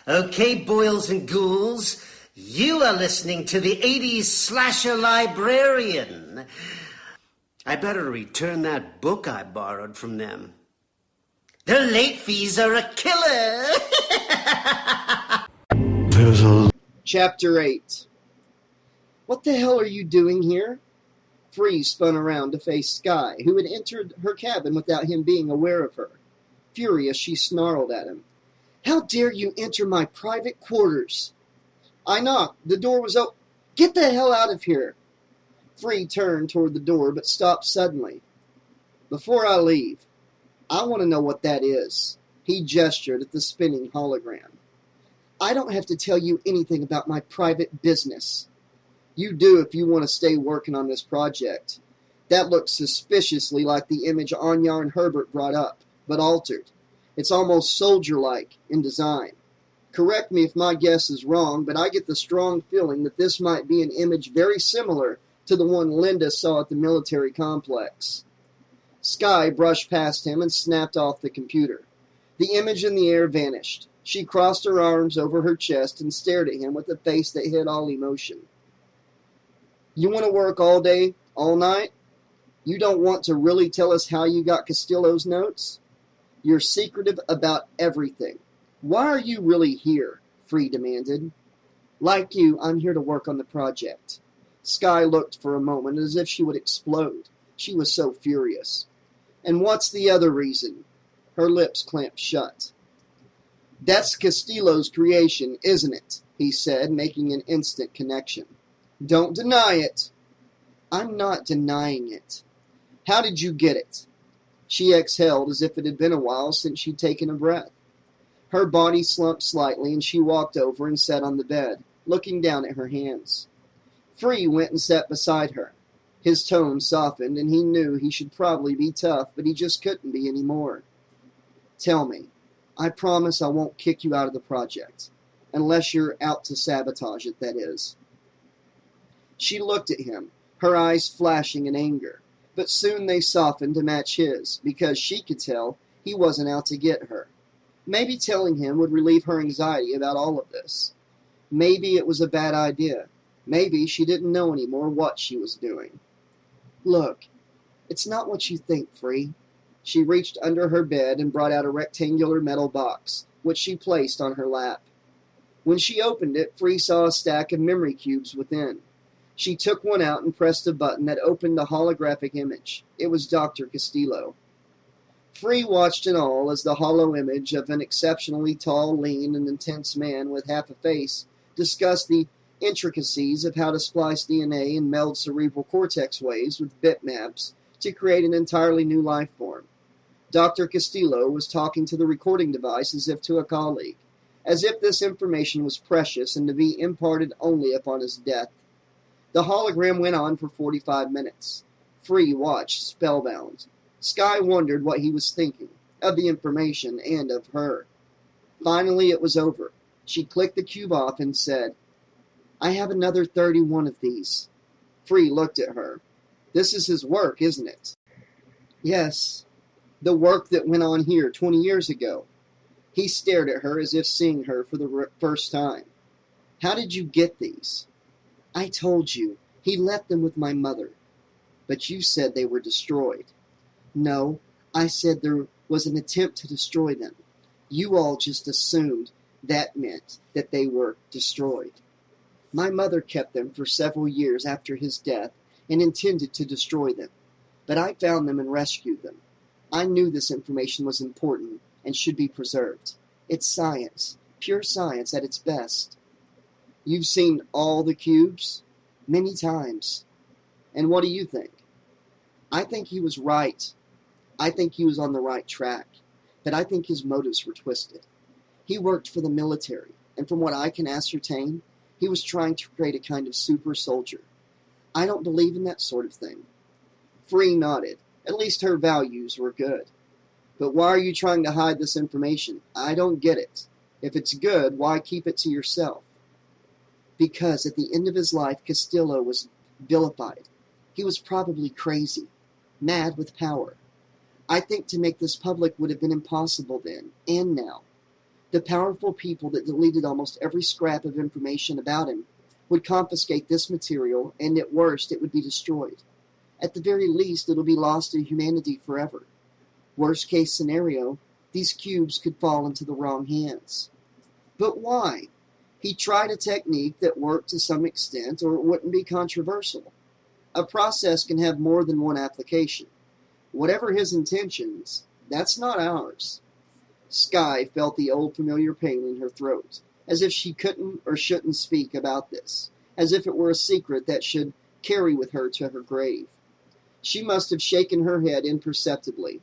Okay, boils and ghouls, you are listening to the 80s Slasher Librarian. I better return that book I borrowed from them. Their late fees are a killer. Chapter 8. What the hell are you doing here? Free spun around to face Sky, who had entered her cabin without him being aware of her. Furious, she snarled at him. How dare you enter my private quarters? I knocked. The door was open. Get the hell out of here. Free turned toward the door, but stopped suddenly. Before I leave, I want to know what that is. He gestured at the spinning hologram. I don't have to tell you anything about my private business. You do if you want to stay working on this project. That looks suspiciously like the image Anya and Herbert brought up, but altered. It's almost soldier-like in design. Correct me if my guess is wrong, but I get the strong feeling that this might be an image very similar to the one Linda saw at the military complex. Sky brushed past him and snapped off the computer. The image in the air vanished. She crossed her arms over her chest and stared at him with a face that hid all emotion. You want to work all day, all night? You don't want to really tell us how you got Castillo's notes? You're secretive about everything. Why are you really here? Free demanded. Like you, I'm here to work on the project. Sky looked for a moment as if she would explode. She was so furious. And what's the other reason? Her lips clamped shut. That's Castillo's creation, isn't it? He said, making an instant connection. Don't deny it. I'm not denying it. How did you get it? She exhaled as if it had been a while since she'd taken a breath. Her body slumped slightly, and she walked over and sat on the bed, looking down at her hands. Free went and sat beside her. His tone softened, and he knew he should probably be tough, but he just couldn't be anymore. Tell me. I promise I won't kick you out of the project. Unless you're out to sabotage it, that is. She looked at him, her eyes flashing in anger, but soon they softened to match his, because she could tell he wasn't out to get her. Maybe telling him would relieve her anxiety about all of this. Maybe it was a bad idea. Maybe she didn't know anymore what she was doing. Look, it's not what you think, Free. She reached under her bed and brought out a rectangular metal box, which she placed on her lap. When she opened it, Free saw a stack of memory cubes within. She took one out and pressed a button that opened a holographic image. It was Dr. Castillo. Free watched it all as the hollow image of an exceptionally tall, lean, and intense man with half a face discussed the intricacies of how to splice DNA and meld cerebral cortex waves with bitmaps to create an entirely new life form. Dr. Castillo was talking to the recording device as if to a colleague, as if this information was precious and to be imparted only upon his death. The hologram went on for 45 minutes. Free watched, spellbound. Sky wondered what he was thinking, of the information and of her. Finally, it was over. She clicked the cube off and said, I have another 31 of these. Free looked at her. This is his work, isn't it? Yes. The work that went on here 20 years ago. He stared at her as if seeing her for the first time. How did you get these? I told you. He left them with my mother. But you said they were destroyed. No, I said there was an attempt to destroy them. You all just assumed that meant that they were destroyed. My mother kept them for several years after his death and intended to destroy them. But I found them and rescued them. I knew this information was important and should be preserved. It's science, pure science at its best. You've seen all the cubes? Many times. And what do you think? I think he was right. I think he was on the right track. But I think his motives were twisted. He worked for the military, and from what I can ascertain, he was trying to create a kind of super soldier. I don't believe in that sort of thing. Free nodded. At least her values were good. But why are you trying to hide this information? I don't get it. If it's good, why keep it to yourself? Because at the end of his life, Castillo was vilified. He was probably crazy, mad with power. I think to make this public would have been impossible then, and now. The powerful people that deleted almost every scrap of information about him would confiscate this material, and at worst it would be destroyed. At the very least, it'll be lost to humanity forever. Worst case scenario, these cubes could fall into the wrong hands. But why? He tried a technique that worked to some extent, or it wouldn't be controversial. A process can have more than one application. Whatever his intentions, that's not ours. Skye felt the old familiar pain in her throat, as if she couldn't or shouldn't speak about this, as if it were a secret that should carry with her to her grave. She must have shaken her head imperceptibly.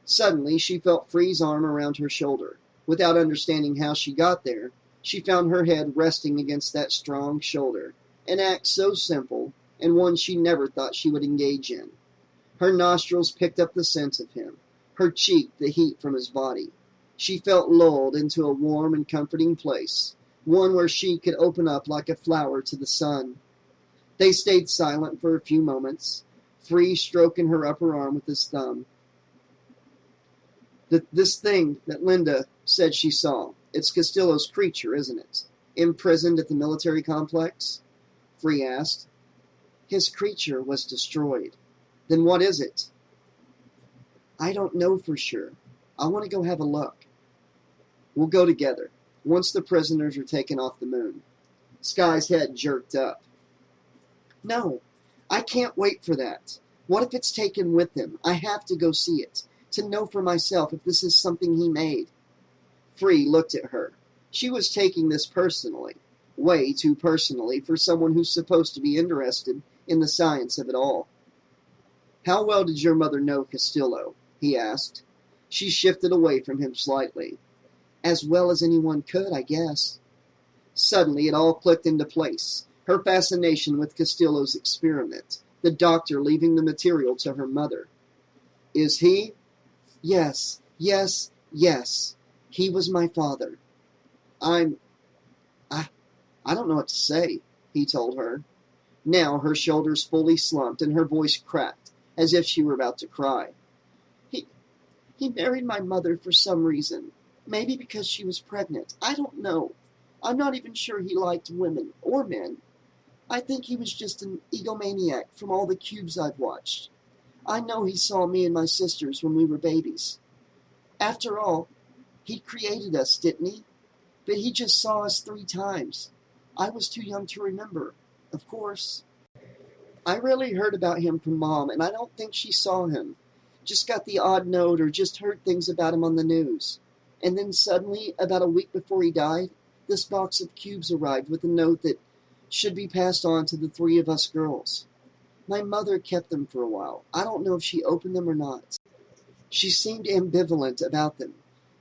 Suddenly, she felt Free's arm around her shoulder. Without understanding how she got there, she found her head resting against that strong shoulder, an act so simple, and one she never thought she would engage in. Her nostrils picked up the scent of him, her cheek the heat from his body. She felt lulled into a warm and comforting place, one where she could open up like a flower to the sun. They stayed silent for a few moments, Free stroking her upper arm with his thumb. This thing that Linda said she saw, it's Castillo's creature, isn't it? Imprisoned at the military complex? Free asked. His creature was destroyed. Then what is it? I don't know for sure. I want to go have a look. We'll go together, once the prisoners are taken off the moon. Skye's head jerked up. No, I can't wait for that. What if it's taken with him? I have to go see it, to know for myself if this is something he made. Free looked at her. She was taking this personally, way too personally for someone who's supposed to be interested in the science of it all. How well did your mother know Castillo? He asked. She shifted away from him slightly. As well as anyone could, I guess. Suddenly it all clicked into place. Her fascination with Castillo's experiment, the doctor leaving the material to her mother. Is he? Yes, yes, yes. He was my father. I don't know what to say, he told her. Now her shoulders fully slumped and her voice cracked, as if she were about to cry. He married my mother for some reason. Maybe because she was pregnant. I don't know. I'm not even sure he liked women or men. I think he was just an egomaniac from all the cubes I've watched. I know he saw me and my sisters when we were babies. After all, he created us, didn't he? But he just saw us 3 times. I was too young to remember, of course. I rarely heard about him from Mom, and I don't think she saw him. Just got the odd note or just heard things about him on the news. And then suddenly, about a week before he died, this box of cubes arrived with a note that should be passed on to the 3 of us girls. My mother kept them for a while. I don't know if she opened them or not. She seemed ambivalent about them,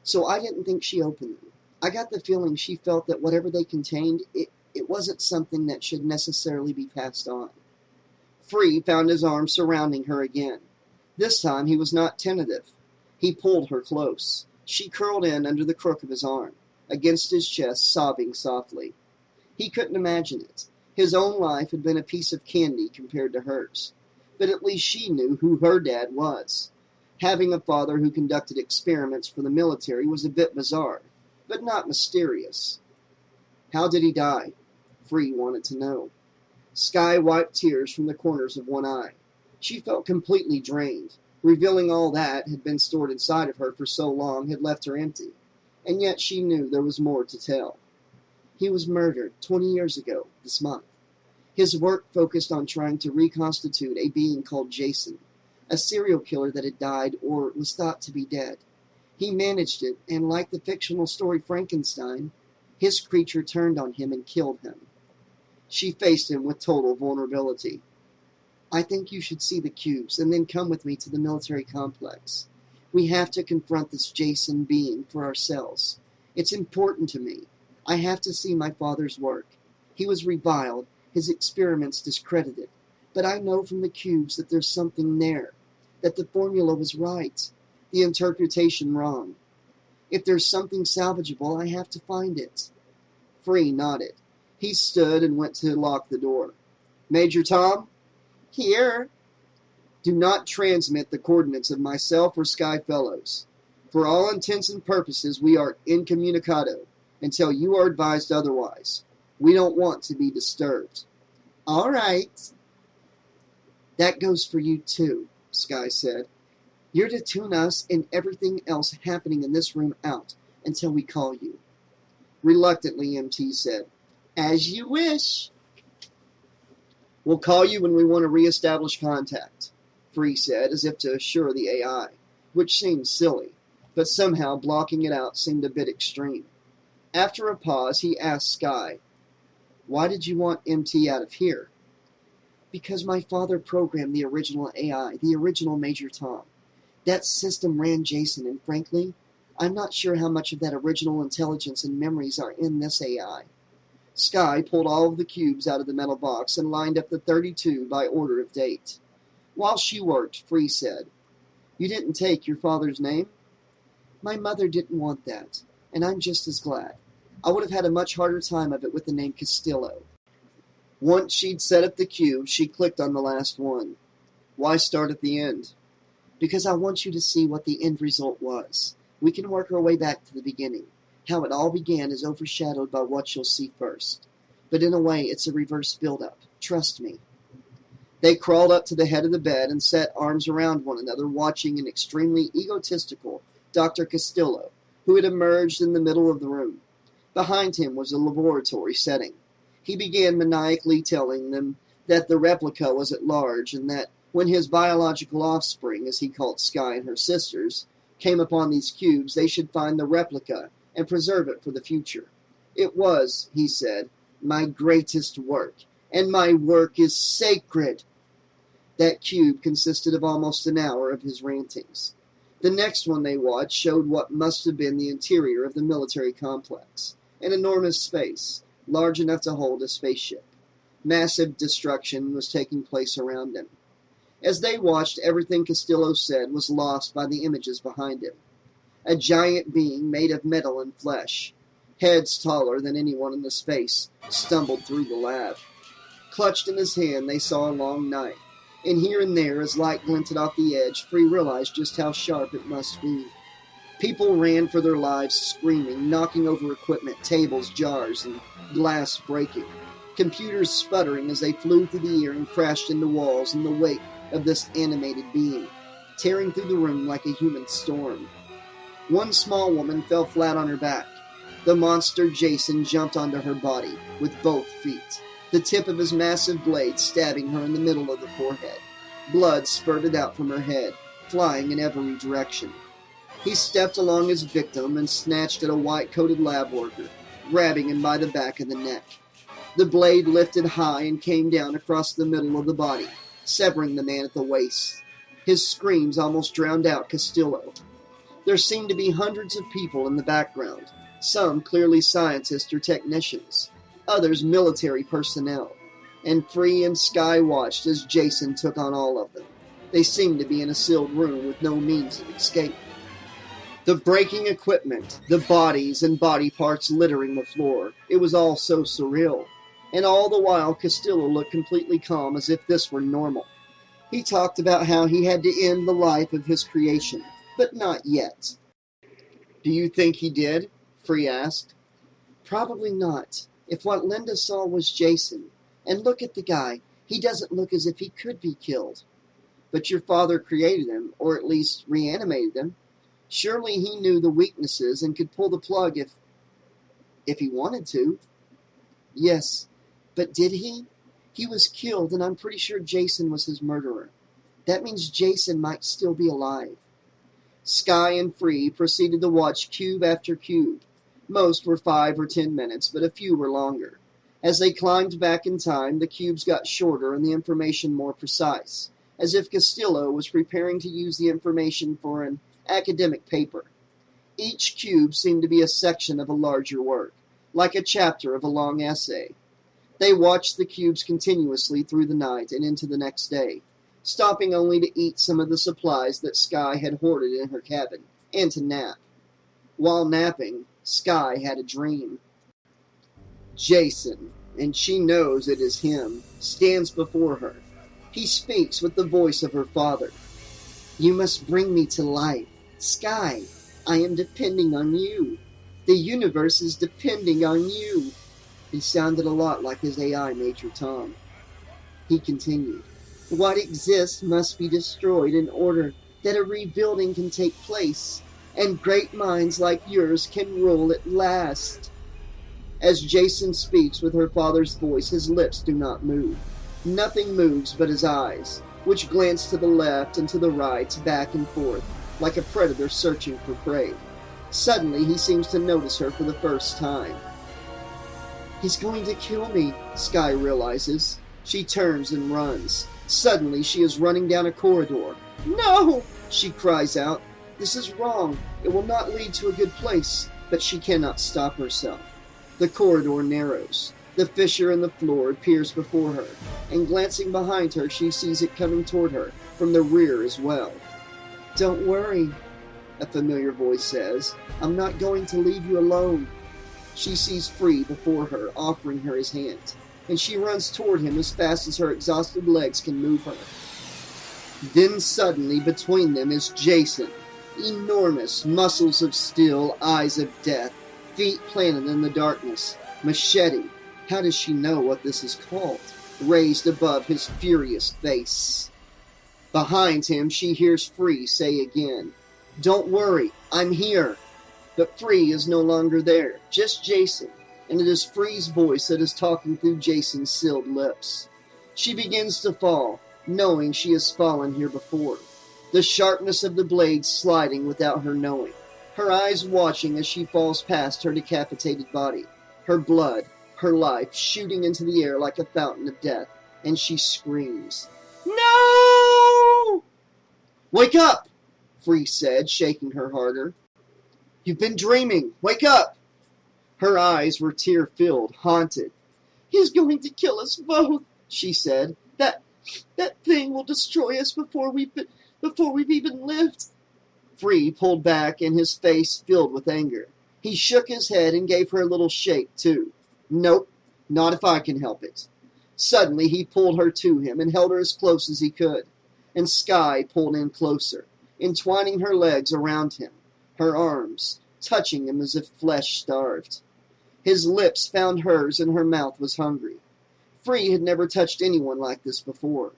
so I didn't think she opened them. I got the feeling she felt that whatever they contained, it wasn't something that should necessarily be passed on. Free found his arm surrounding her again. This time he was not tentative. He pulled her close. She curled in under the crook of his arm, against his chest, sobbing softly. He couldn't imagine it. His own life had been a piece of candy compared to hers. But at least she knew who her dad was. Having a father who conducted experiments for the military was a bit bizarre, but not mysterious. How did he die? Free wanted to know. Skye wiped tears from the corners of one eye. She felt completely drained. Revealing all that had been stored inside of her for so long had left her empty, and yet she knew there was more to tell. He was murdered 20 years ago, this month. His work focused on trying to reconstitute a being called Jason, a serial killer that had died or was thought to be dead. He managed it, and like the fictional story Frankenstein, his creature turned on him and killed him. She faced him with total vulnerability. I think you should see the cubes and then come with me to the military complex. We have to confront this Jason being for ourselves. It's important to me. I have to see my father's work. He was reviled, his experiments discredited. But I know from the cubes that there's something there, that the formula was right, the interpretation wrong. If there's something salvageable, I have to find it. Free nodded. He stood and went to lock the door. Major Tom? Here. Do not transmit the coordinates of myself or Sky Fellows. For all intents and purposes, we are incommunicado until you are advised otherwise. We don't want to be disturbed. All right. That goes for you too, Sky said. You're to tune us and everything else happening in this room out until we call you. Reluctantly, MT said, As you wish. We'll call you when we want to reestablish contact, Free said, as if to assure the AI, which seemed silly, but somehow blocking it out seemed a bit extreme. After a pause, he asked Sky, Why did you want MT out of here? Because my father programmed the original AI, the original Major Tom. That system ran Jason, and frankly, I'm not sure how much of that original intelligence and memories are in this AI. Sky pulled all of the cubes out of the metal box and lined up the 32 by order of date. While she worked, Free said, You didn't take your father's name? My mother didn't want that, and I'm just as glad. I would have had a much harder time of it with the name Castillo. Once she'd set up the cube, she clicked on the last one. Why start at the end? Because I want you to see what the end result was. We can work our way back to the beginning. How it all began is overshadowed by what you'll see first. But in a way, it's a reverse build-up. Trust me. They crawled up to the head of the bed and set arms around one another, watching an extremely egotistical Dr. Castillo, who had emerged in the middle of the room. Behind him was a laboratory setting. He began maniacally telling them that the replica was at large, and that when his biological offspring, as he called Sky and her sisters, came upon these cubes, they should find the replica and preserve it for the future. It was, he said, my greatest work, and my work is sacred. That cube consisted of almost an hour of his rantings. The next one they watched showed what must have been the interior of the military complex, an enormous space, large enough to hold a spaceship. Massive destruction was taking place around him. As they watched, everything Castillo said was lost by the images behind him. A giant being made of metal and flesh, heads taller than anyone in the space, stumbled through the lab. Clutched in his hand, they saw a long knife, and here and there, as light glinted off the edge, Free realized just how sharp it must be. People ran for their lives, screaming, knocking over equipment, tables, jars, and glass breaking. Computers sputtering as they flew through the air and crashed into walls in the wake of this animated being, tearing through the room like a human storm. One small woman fell flat on her back. The monster Jason jumped onto her body with both feet, the tip of his massive blade stabbing her in the middle of the forehead. Blood spurted out from her head, flying in every direction. He stepped along his victim and snatched at a white-coated lab worker, grabbing him by the back of the neck. The blade lifted high and came down across the middle of the body, severing the man at the waist. His screams almost drowned out Castillo. There seemed to be hundreds of people in the background, some clearly scientists or technicians, others military personnel, and Free and Sky watched as Jason took on all of them. They seemed to be in a sealed room with no means of escape. The breaking equipment, the bodies and body parts littering the floor, it was all so surreal. And all the while, Castillo looked completely calm, as if this were normal. He talked about how he had to end the life of his creation, but not yet. Do you think he did? Free asked. Probably not. If what Linda saw was Jason, and look at the guy, he doesn't look as if he could be killed. But your father created him, or at least reanimated him. Surely he knew the weaknesses and could pull the plug if he wanted to. Yes, but did he? He was killed, and I'm pretty sure Jason was his murderer. That means Jason might still be alive. Sky and Free proceeded to watch cube after cube. Most were 5 or 10 minutes, but a few were longer. As they climbed back in time, the cubes got shorter and the information more precise, as if Castillo was preparing to use the information for an academic paper. Each cube seemed to be a section of a larger work, like a chapter of a long essay. They watched the cubes continuously through the night and into the next day, stopping only to eat some of the supplies that Sky had hoarded in her cabin, and to nap. While napping, Sky had a dream. Jason, and she knows it is him, stands before her. He speaks with the voice of her father. You must bring me to life. Sky, I am depending on you. The universe is depending on you. He sounded a lot like his AI Major Tom. He continued, what exists must be destroyed in order that a rebuilding can take place, and great minds like yours can rule at last. As Jason speaks with her father's voice, his lips do not move. Nothing moves but his eyes, which glance to the left and to the right, back and forth, like a predator searching for prey. Suddenly, he seems to notice her for the first time. He's going to kill me, Sky realizes. She turns and runs. Suddenly, she is running down a corridor. No! She cries out. This is wrong. It will not lead to a good place. But she cannot stop herself. The corridor narrows. The fissure in the floor appears before her, and glancing behind her, she sees it coming toward her from the rear as well. Don't worry, a familiar voice says. I'm not going to leave you alone. She sees Free before her, offering her his hand, and she runs toward him as fast as her exhausted legs can move her. Then suddenly between them is Jason, enormous, muscles of steel, eyes of death, feet planted in the darkness, machete. How does she know what this is called? Raised above his furious face. Behind him, she hears Free say again, Don't worry, I'm here. But Free is no longer there, just Jason, and it is Free's voice that is talking through Jason's sealed lips. She begins to fall, knowing she has fallen here before, the sharpness of the blade sliding without her knowing, her eyes watching as she falls past her decapitated body, her blood, her life shooting into the air like a fountain of death, and she screams, No! Wake up, Free said, shaking her harder. You've been dreaming. Wake up! Her eyes were tear-filled, haunted. He's going to kill us both, she said. That thing will destroy us before we've even lived. Free pulled back, and his face filled with anger. He shook his head and gave her a little shake, too. Nope, not if I can help it. Suddenly he pulled her to him and held her as close as he could, and Sky pulled in closer, entwining her legs around him, her arms, touching him as if flesh starved. His lips found hers and her mouth was hungry. Free had never touched anyone like this before.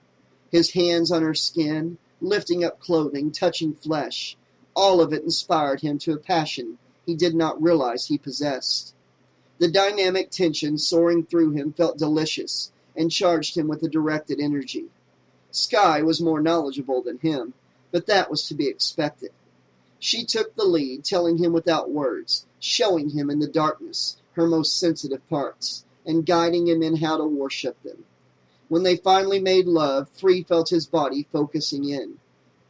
His hands on her skin, lifting up clothing, touching flesh, all of it inspired him to a passion he did not realize he possessed. The dynamic tension soaring through him felt delicious and charged him with a directed energy. Sky was more knowledgeable than him, but that was to be expected. She took the lead, telling him without words, showing him in the darkness her most sensitive parts, and guiding him in how to worship them. When they finally made love, Free felt his body focusing in,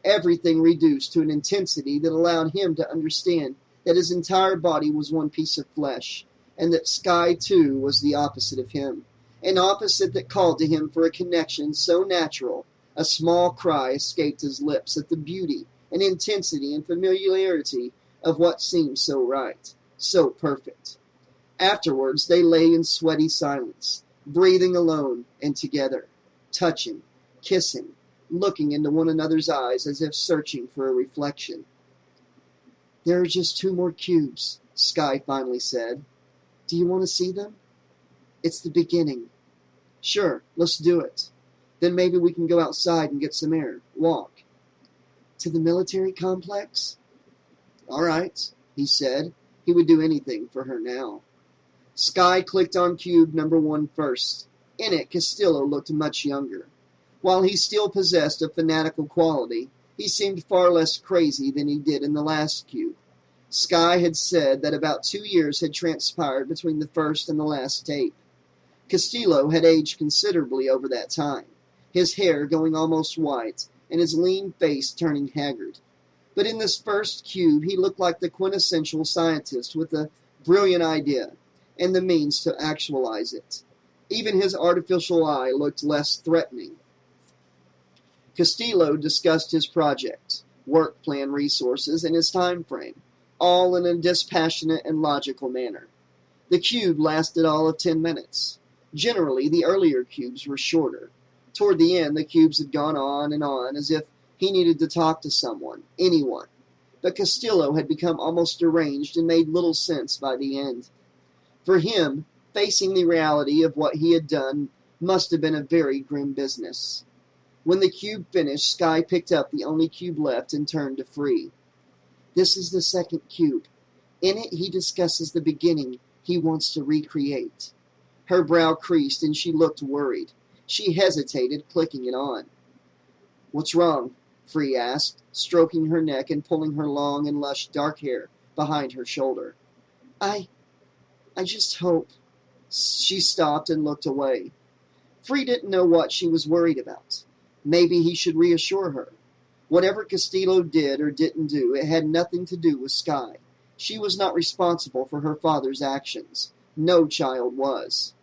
everything reduced to an intensity that allowed him to understand that his entire body was one piece of flesh, and that Sky, too, was the opposite of him, an opposite that called to him for a connection so natural, a small cry escaped his lips at the beauty and intensity and familiarity of what seemed so right, so perfect. Afterwards, they lay in sweaty silence, breathing alone and together, touching, kissing, looking into one another's eyes as if searching for a reflection. There are just 2 more cubes, Sky finally said. Do you want to see them? It's the beginning. Sure, let's do it. Then maybe we can go outside and get some air. Walk. To the military complex? All right, he said. He would do anything for her now. Sky clicked on cube number 1 first. In it, Castillo looked much younger. While he still possessed a fanatical quality, he seemed far less crazy than he did in the last cube. Sky had said that about 2 years had transpired between the first and the last tape. Castillo had aged considerably over that time, his hair going almost white, and his lean face turning haggard. But in this first cube, he looked like the quintessential scientist with a brilliant idea and the means to actualize it. Even his artificial eye looked less threatening. Castillo discussed his project, work plan resources, and his time frame, all in a dispassionate and logical manner. The cube lasted all of 10 minutes. Generally, the earlier cubes were shorter. Toward the end, the cubes had gone on, as if he needed to talk to someone, anyone. But Castillo had become almost deranged and made little sense by the end. For him, facing the reality of what he had done must have been a very grim business. When the cube finished, Sky picked up the only cube left and turned to Free. This is the second cube. In it, he discusses the beginning he wants to recreate. Her brow creased and she looked worried. She hesitated, clicking it on. What's wrong? Free asked, stroking her neck and pulling her long and lush dark hair behind her shoulder. I just hope. She stopped and looked away. Free didn't know what she was worried about. Maybe he should reassure her. Whatever Castillo did or didn't do, it had nothing to do with Sky. She was not responsible for her father's actions. No child was.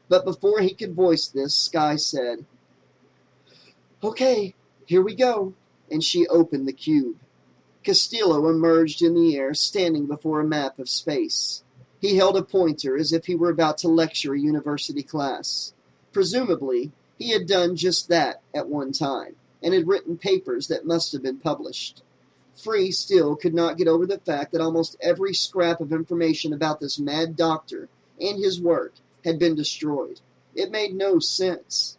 But before he could voice this, Sky said, "Okay, here we go," and she opened the cube. Castillo emerged in the air, standing before a map of space. He held a pointer as if he were about to lecture a university class. Presumably, he had done just that at one time, and had written papers that must have been published. Free still could not get over the fact that almost every scrap of information about this mad doctor and his work had been destroyed. It made no sense.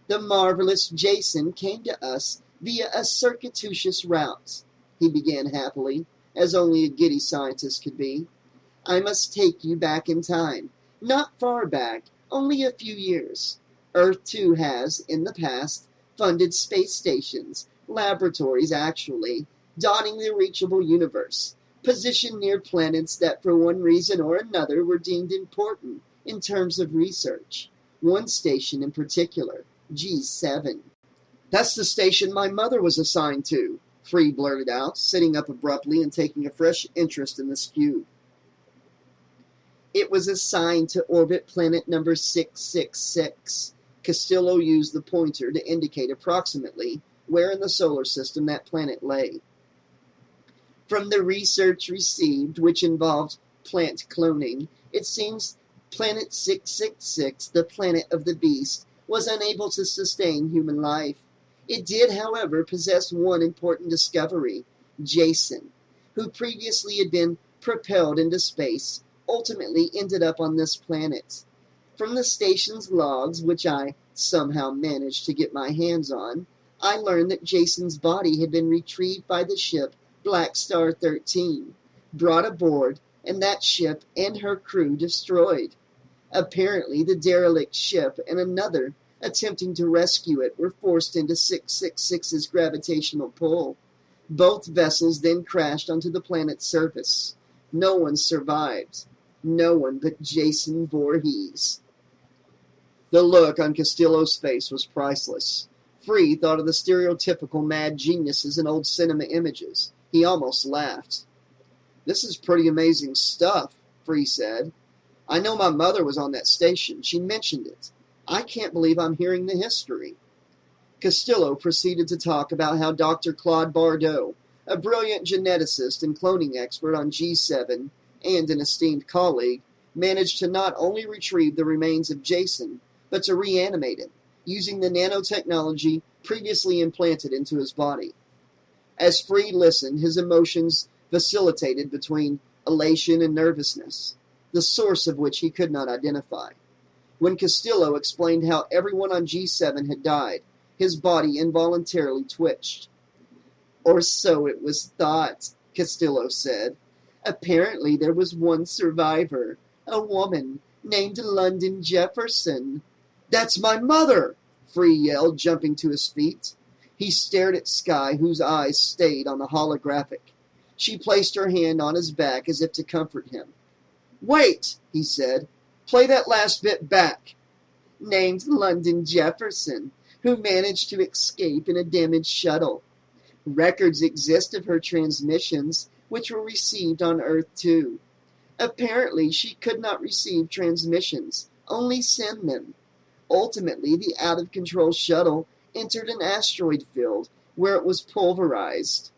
The marvelous Jason came to us via a circuitous route, he began happily, as only a giddy scientist could be. I must take you back in time. Not far back, only a few years. Earth, too, has, in the past, funded space stations, laboratories actually, dotting the reachable universe, positioned near planets that for one reason or another were deemed important in terms of research. One station in particular, G7. That's the station my mother was assigned to, Free blurted out, sitting up abruptly and taking a fresh interest in this cube. It was assigned to orbit planet number 666. Castillo used the pointer to indicate approximately where in the solar system that planet lay. From the research received, which involved plant cloning, it seems planet 666, the planet of the beast, was unable to sustain human life. It did, however, possess one important discovery, Jason, who previously had been propelled into space, ultimately ended up on this planet. From the station's logs, which I somehow managed to get my hands on, I learned that Jason's body had been retrieved by the ship Black Star 13, brought aboard, and that ship and her crew destroyed. Apparently, the derelict ship and another attempting to rescue it were forced into 666's gravitational pull. Both vessels then crashed onto the planet's surface. No one survived. No one but Jason Voorhees. The look on Castillo's face was priceless. Free thought of the stereotypical mad geniuses in old cinema images. He almost laughed. This is pretty amazing stuff, Free said. I know my mother was on that station. She mentioned it. I can't believe I'm hearing the history. Castillo proceeded to talk about how Dr. Claude Bardot, a brilliant geneticist and cloning expert on G7 and an esteemed colleague, managed to not only retrieve the remains of Jason, but to reanimate him, using the nanotechnology previously implanted into his body. As Free listened, his emotions vacillated between elation and nervousness, the source of which he could not identify. When Castillo explained how everyone on G7 had died, his body involuntarily twitched. Or so it was thought, Castillo said. Apparently there was one survivor, a woman named London Jefferson. That's my mother! Free yelled, jumping to his feet. He stared at Sky, whose eyes stayed on the holographic. She placed her hand on his back as if to comfort him. Wait, he said. Play that last bit back. Named London Jefferson, who managed to escape in a damaged shuttle. Records exist of her transmissions, which were received on Earth too. Apparently, she could not receive transmissions, only send them. Ultimately, the out-of-control shuttle entered an asteroid field, where it was pulverized.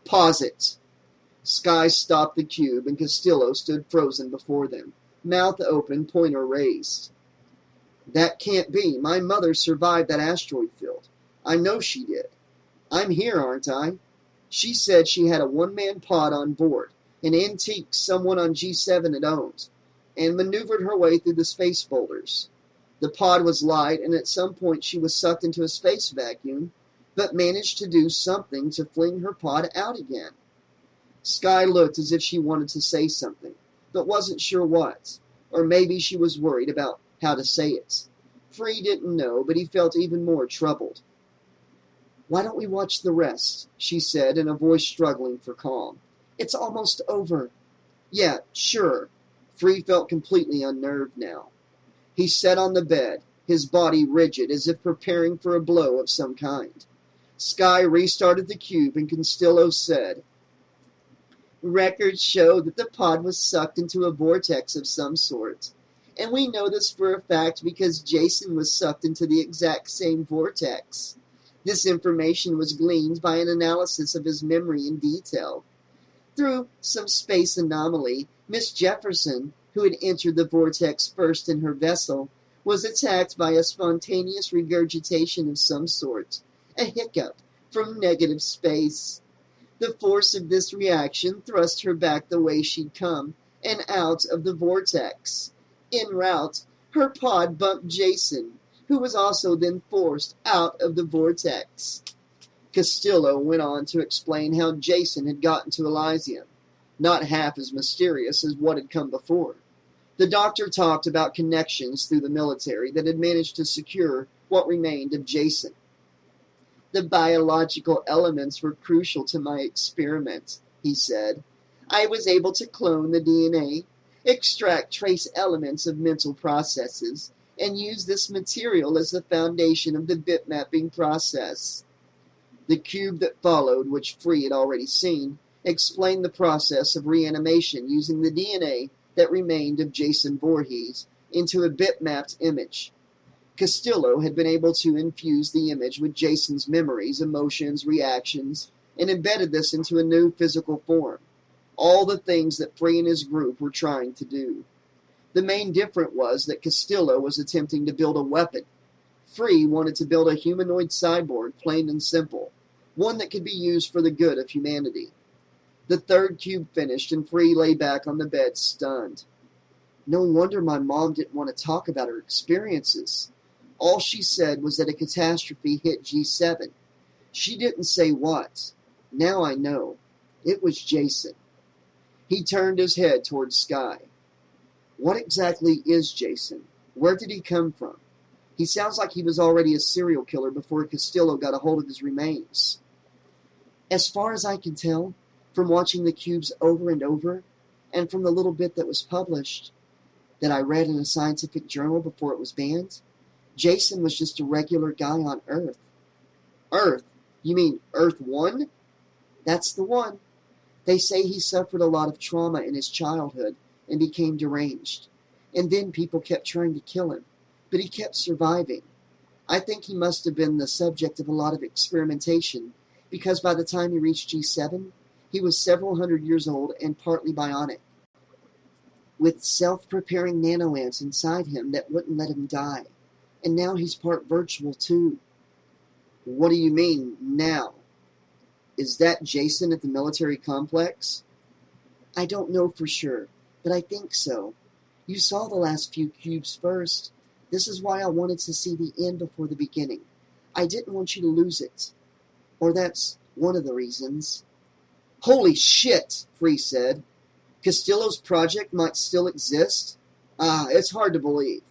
Pause it. Sky stopped the cube, and Castillo stood frozen before them, mouth open, pointer raised. That can't be. My mother survived that asteroid field. I know she did. I'm here, aren't I? She said she had a one-man pod on board, an antique someone on G7 had owned, and maneuvered her way through the space boulders. The pod was light, and at some point she was sucked into a space vacuum, but managed to do something to fling her pod out again. Sky looked as if she wanted to say something, but wasn't sure what, or maybe she was worried about how to say it. Free didn't know, but he felt even more troubled. "Why don't we watch the rest?" she said in a voice struggling for calm. "It's almost over." "Yeah, sure." Free felt completely unnerved now. He sat on the bed, his body rigid as if preparing for a blow of some kind. Sky restarted the cube and Castillo said, "Records show that the pod was sucked into a vortex of some sort. And we know this for a fact because Jason was sucked into the exact same vortex. This information was gleaned by an analysis of his memory in detail. Through some space anomaly, Miss Jefferson, who had entered the vortex first in her vessel, was attacked by a spontaneous regurgitation of some sort, a hiccup from negative space. The force of this reaction thrust her back the way she'd come, and out of the vortex. En route, her pod bumped Jason, who was also then forced out of the vortex." Castillo went on to explain how Jason had gotten to Elysium, not half as mysterious as what had come before. The doctor talked about connections through the military that had managed to secure what remained of Jason. "The biological elements were crucial to my experiment," he said. "I was able to clone the DNA, extract trace elements of mental processes, and use this material as the foundation of the bitmapping process." The cube that followed, which Free had already seen, explained the process of reanimation using the DNA that remained of Jason Voorhees into a bitmapped image. Castillo had been able to infuse the image with Jason's memories, emotions, reactions, and embedded this into a new physical form. All the things that Free and his group were trying to do. The main difference was that Castillo was attempting to build a weapon. Free wanted to build a humanoid cyborg, plain and simple, one that could be used for the good of humanity. The third cube finished, and Free lay back on the bed, stunned. No wonder my mom didn't want to talk about her experiences. All she said was that a catastrophe hit G7. She didn't say what. Now I know. It was Jason. He turned his head towards Sky. "What exactly is Jason? Where did he come from? He sounds like he was already a serial killer before Castillo got a hold of his remains." "As far as I can tell, from watching the cubes over and over, and from the little bit that was published, that I read in a scientific journal before it was banned, Jason was just a regular guy on Earth." "Earth? You mean Earth 1? "That's the one. They say he suffered a lot of trauma in his childhood and became deranged. And then people kept trying to kill him, but he kept surviving. I think he must have been the subject of a lot of experimentation, because by the time he reached G7, he was several hundred years old and partly bionic, with self-preparing nanoants inside him that wouldn't let him die. And now he's part virtual, too." "What do you mean, now? Is that Jason at the military complex?" "I don't know for sure, but I think so. You saw the last few cubes first. This is why I wanted to see the end before the beginning. I didn't want you to lose it. Or that's one of the reasons." "Holy shit," Free said. "Castillo's project might still exist? It's hard to believe."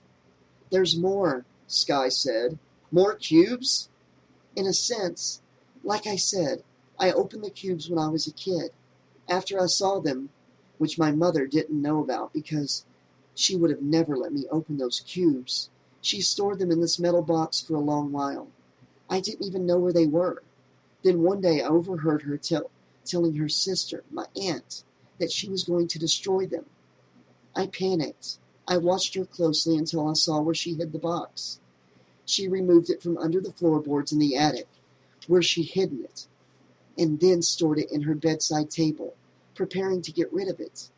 "There's more," Sky said. "More cubes?" "In a sense. Like I said, I opened the cubes when I was a kid. After I saw them, which my mother didn't know about because she would have never let me open those cubes, she stored them in this metal box for a long while. I didn't even know where they were. Then one day I overheard her telling her sister, my aunt, that she was going to destroy them. I panicked. I watched her closely until I saw where she hid the box. She removed it from under the floorboards in the attic, where she'd hidden it, and then stored it in her bedside table, preparing to get rid of it.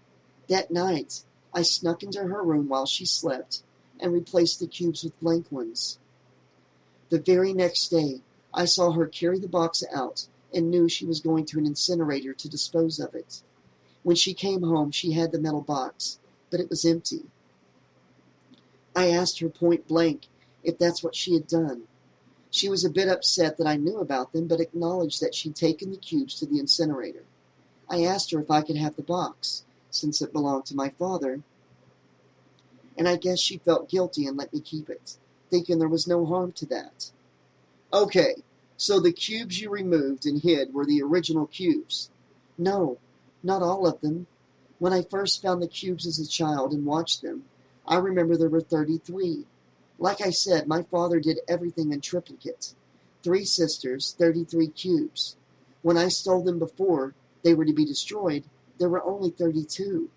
That night, I snuck into her room while she slept and replaced the cubes with blank ones. The very next day, I saw her carry the box out and knew she was going to an incinerator to dispose of it. When she came home, she had the metal box, but it was empty. I asked her point blank if that's what she had done. She was a bit upset that I knew about them, but acknowledged that she'd taken the cubes to the incinerator. I asked her if I could have the box, since it belonged to my father, and I guess she felt guilty and let me keep it, thinking there was no harm to that. Okay, so the cubes you removed and hid were the original cubes. No, not all of them. When I first found the cubes as a child and watched them, I remember there were 33. Like I said, my father did everything in triplicate. 3 sisters, 33 cubes. When I stole them before they were to be destroyed, there were only 32.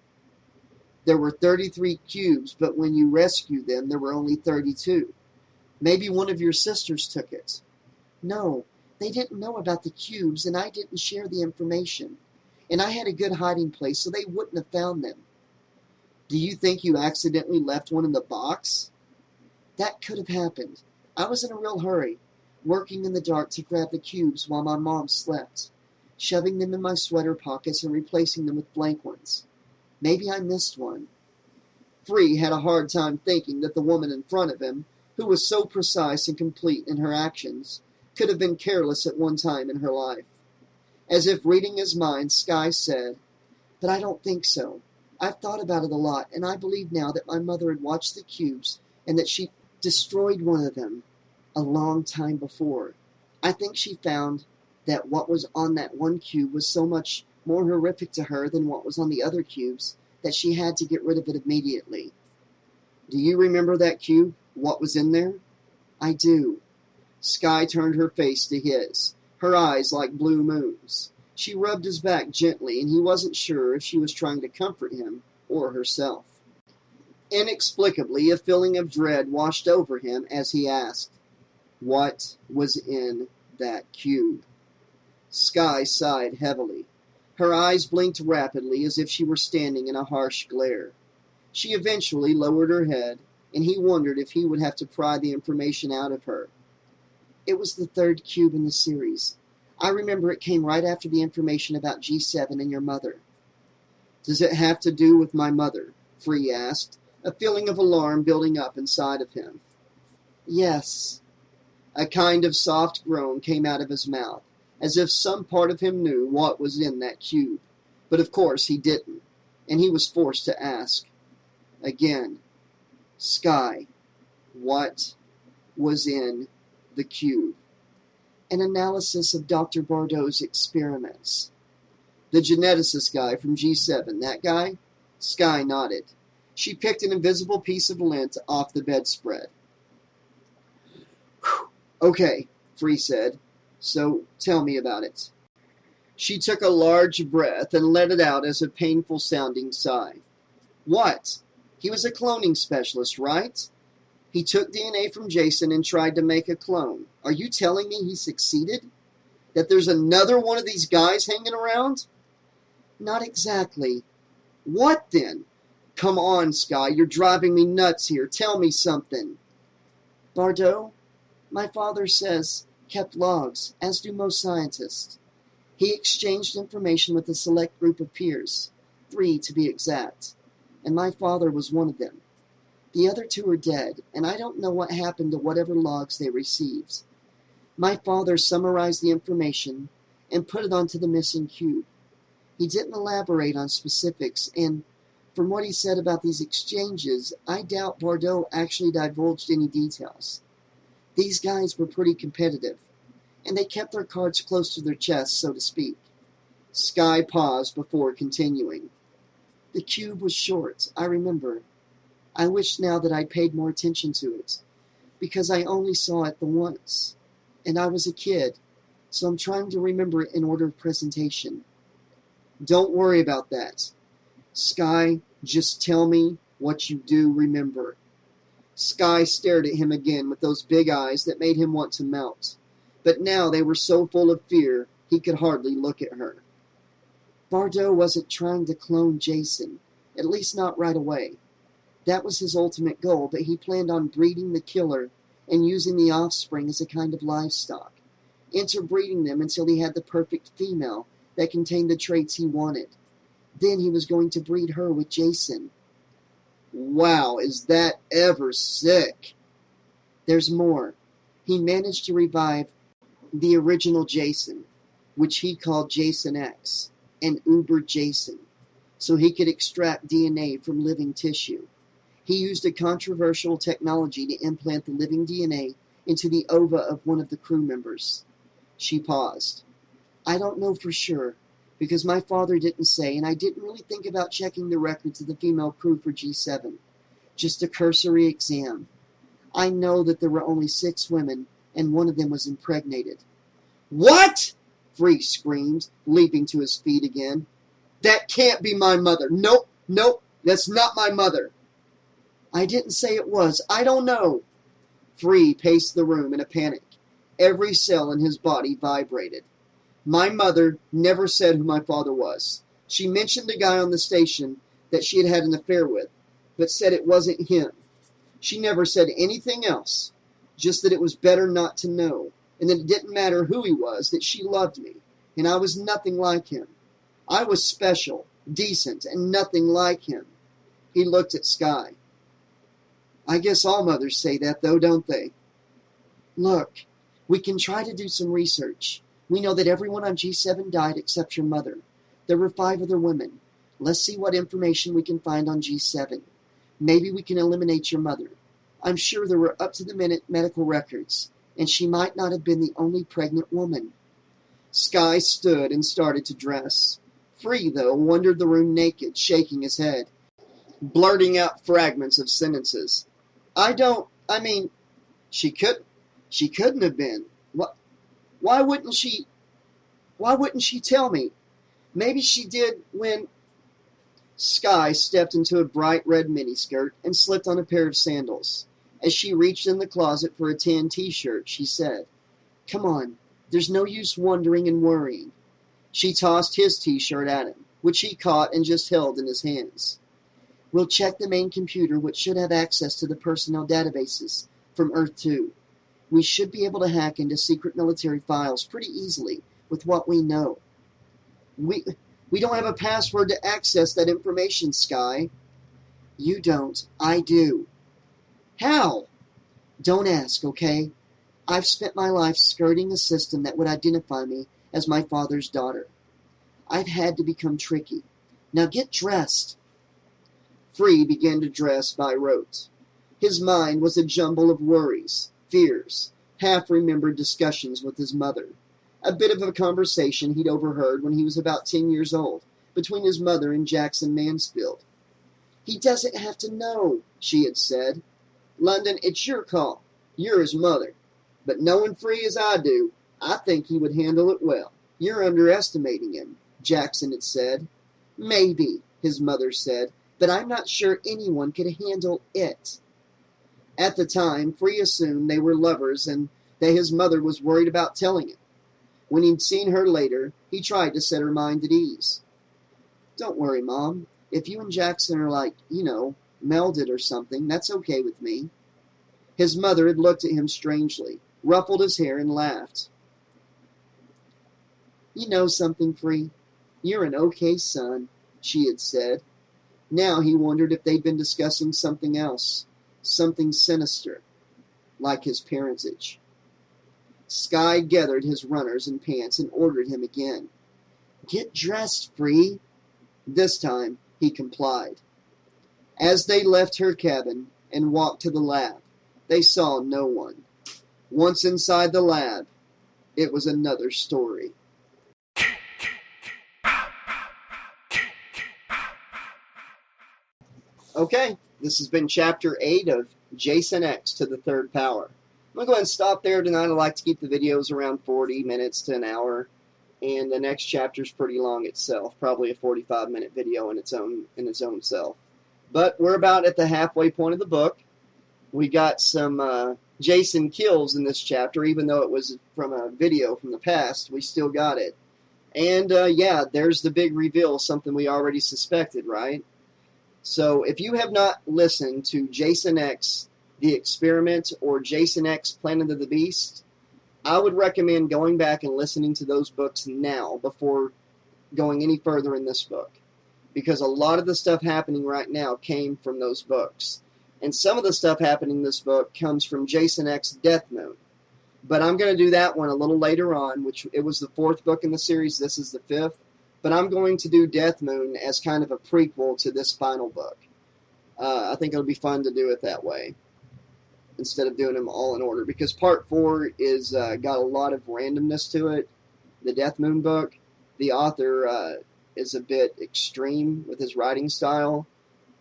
There were 33 cubes, but when you rescued them, there were only 32. Maybe one of your sisters took it. No, they didn't know about the cubes, and I didn't share the information. And I had a good hiding place, so they wouldn't have found them. Do you think you accidentally left one in the box? That could have happened. I was in a real hurry, working in the dark to grab the cubes while my mom slept, shoving them in my sweater pockets and replacing them with blank ones. Maybe I missed one. Free had a hard time thinking that the woman in front of him, who was so precise and complete in her actions, could have been careless at one time in her life. As if reading his mind, Sky said, "But I don't think so. I've thought about it a lot, and I believe now that my mother had watched the cubes and that she destroyed one of them a long time before. I think she found that what was on that one cube was so much more horrific to her than what was on the other cubes that she had to get rid of it immediately." Do you remember that cube? What was in there? I do. Sky turned her face to his, her eyes like blue moons. She rubbed his back gently, and he wasn't sure if she was trying to comfort him or herself. Inexplicably, a feeling of dread washed over him as he asked, "What was in that cube?" Sky sighed heavily. Her eyes blinked rapidly as if she were standing in a harsh glare. She eventually lowered her head, and he wondered if he would have to pry the information out of her. It was the 3rd cube in the series. I remember it came right after the information about G7 and your mother. Does it have to do with my mother? Free asked, a feeling of alarm building up inside of him. Yes. A kind of soft groan came out of his mouth, as if some part of him knew what was in that cube. But of course he didn't, and he was forced to ask. Again, Sky, what was in the cube? An analysis of Dr. Bardot's experiments. The geneticist guy from G7, that guy? Sky nodded. She picked an invisible piece of lint off the bedspread. Okay, Free said. So tell me about it. She took a large breath and let it out as a painful-sounding sigh. What? He was a cloning specialist, right? He took DNA from Jason and tried to make a clone. Are you telling me he succeeded? That there's another one of these guys hanging around? Not exactly. What then? Come on, Sky, you're driving me nuts here. Tell me something. Bardot, my father says, kept logs, as do most scientists. He exchanged information with a select group of peers, 3 to be exact, and my father was one of them. The other 2 are dead, and I don't know what happened to whatever logs they received. My father summarized the information and put it onto the missing cube. He didn't elaborate on specifics, and from what he said about these exchanges, I doubt Bardot actually divulged any details. These guys were pretty competitive, and they kept their cards close to their chests, so to speak. Sky paused before continuing. The cube was short, I remember. I wish now that I'd paid more attention to it, because I only saw it the once, and I was a kid, so I'm trying to remember it in order of presentation. Don't worry about that. Sky, just tell me what you do remember. Sky stared at him again with those big eyes that made him want to melt, but now they were so full of fear he could hardly look at her. Bardot wasn't trying to clone Jason, at least not right away. That was his ultimate goal, but he planned on breeding the killer and using the offspring as a kind of livestock, interbreeding them until he had the perfect female that contained the traits he wanted. Then he was going to breed her with Jason. Wow, is that ever sick? There's more. He managed to revive the original Jason, which he called Jason X, and Uber Jason, so he could extract DNA from living tissue. He used a controversial technology to implant the living DNA into the ova of one of the crew members. She paused. I don't know for sure, because my father didn't say, and I didn't really think about checking the records of the female crew for G7. Just a cursory exam. I know that there were only 6 women, and one of them was impregnated. What? Free screamed, leaping to his feet again. That can't be my mother. Nope, that's not my mother. I didn't say it was. I don't know. Free paced the room in a panic. Every cell in his body vibrated. My mother never said who my father was. She mentioned a guy on the station that she had had an affair with, but said it wasn't him. She never said anything else, just that it was better not to know, and that it didn't matter who he was, that she loved me, and I was nothing like him. I was special, decent, and nothing like him. He looked at Sky. I guess all mothers say that, though, don't they? Look, we can try to do some research. We know that everyone on G7 died except your mother. There were 5 other women. Let's see what information we can find on G7. Maybe we can eliminate your mother. I'm sure there were up-to-the-minute medical records, and she might not have been the only pregnant woman. Sky stood and started to dress. Free, though, wandered the room naked, shaking his head, blurting out fragments of sentences. She couldn't have been. Why wouldn't she tell me? Maybe she did when... Sky stepped into a bright red miniskirt and slipped on a pair of sandals. As she reached in the closet for a tan t-shirt, she said, Come on, there's no use wondering and worrying. She tossed his t-shirt at him, which he caught and just held in his hands. We'll check the main computer, which should have access to the personnel databases from Earth 2. We should be able to hack into secret military files pretty easily with what we know. We don't have a password to access that information, Sky. You don't. I do. How? Don't ask, okay? I've spent my life skirting a system that would identify me as my father's daughter. I've had to become tricky. Now get dressed. Free began to dress by rote. His mind was a jumble of worries, fears, half-remembered discussions with his mother. A bit of a conversation he'd overheard when he was about 10 years old, between his mother and Jackson Mansfield. He doesn't have to know, she had said. London, it's your call. You're his mother. But knowing Free as I do, I think he would handle it well. You're underestimating him, Jackson had said. Maybe, his mother said, but I'm not sure anyone could handle it. At the time, Free assumed they were lovers and that his mother was worried about telling him. When he'd seen her later, he tried to set her mind at ease. Don't worry, Mom. If you and Jackson are like, melded or something, that's okay with me. His mother had looked at him strangely, ruffled his hair, and laughed. You know something, Free? You're an okay son, she had said. Now he wondered if they'd been discussing something else, something sinister, like his parentage. Sky gathered his runners and pants and ordered him again. Get dressed, Free. This time he complied. As they left her cabin and walked to the lab, they saw no one. Once inside the lab, it was another story. Okay, this has been Chapter 8 of Jason X to the Third Power. I'm going to go ahead and stop there tonight. I like to keep the videos around 40 minutes to an hour. And the next chapter is pretty long itself. Probably a 45-minute video in its own self. But we're about at the halfway point of the book. We got some Jason kills in this chapter. Even though it was from a video from the past, we still got it. And yeah, there's the big reveal. Something we already suspected, right? So if you have not listened to Jason X, The Experiment, or Jason X, Planet of the Beast, I would recommend going back and listening to those books now before going any further in this book. Because a lot of the stuff happening right now came from those books. And some of the stuff happening in this book comes from Jason X Death Moon. But I'm going to do that one a little later on, which it was the 4th book in the series. This is the 5th. But I'm going to do Death Moon as kind of a prequel to this final book. I think it'll be fun to do it that way, instead of doing them all in order. Because Part 4 is got a lot of randomness to it. The Death Moon book, the author is a bit extreme with his writing style.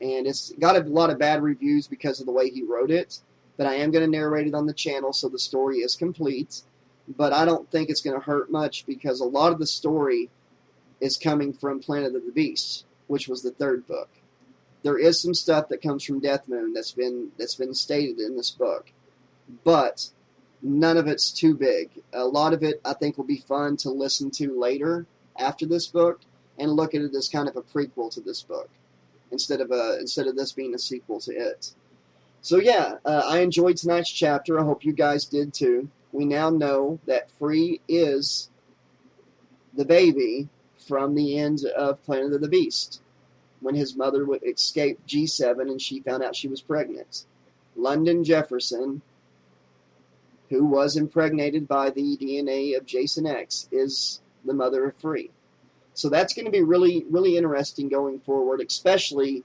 And it's got a lot of bad reviews because of the way he wrote it. But I am going to narrate it on the channel so the story is complete. But I don't think it's going to hurt much because a lot of the story is coming from Planet of the Beast, which was the 3rd book. There is some stuff that comes from Death Moon that's been stated in this book. But none of it's too big. A lot of it I think will be fun to listen to later after this book and look at it as kind of a prequel to this book instead of this being a sequel to it. So yeah, I enjoyed tonight's chapter. I hope you guys did too. We now know that Free is the baby from the end of Planet of the Beast, when his mother escaped G7 and she found out she was pregnant. London Jefferson, who was impregnated by the DNA of Jason X, is the mother of Free. So that's going to be really, really interesting going forward, especially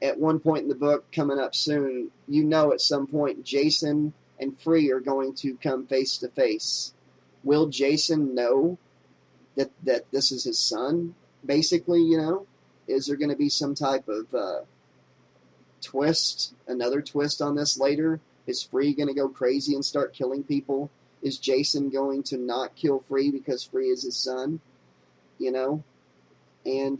at one point in the book coming up soon. You know at some point Jason and Free are going to come face to face. Will Jason know that this is his son, basically, you know? Is there going to be some type of twist, another twist on this later? Is Free going to go crazy and start killing people? Is Jason going to not kill Free because Free is his son? You know? And,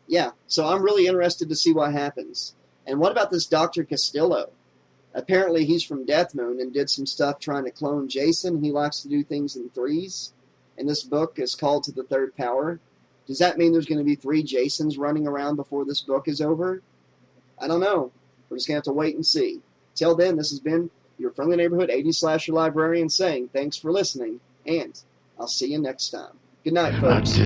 yeah, so I'm really interested to see what happens. And what about this Dr. Castillo? Apparently he's from Death Moon and did some stuff trying to clone Jason. He likes to do things in threes. And this book is called To the Third Power. Does that mean there's going to be 3 Jasons running around before this book is over? I don't know. We're just going to have to wait and see. Till then, this has been your friendly neighborhood 80s slasher librarian saying thanks for listening, and I'll see you next time. Good night, folks.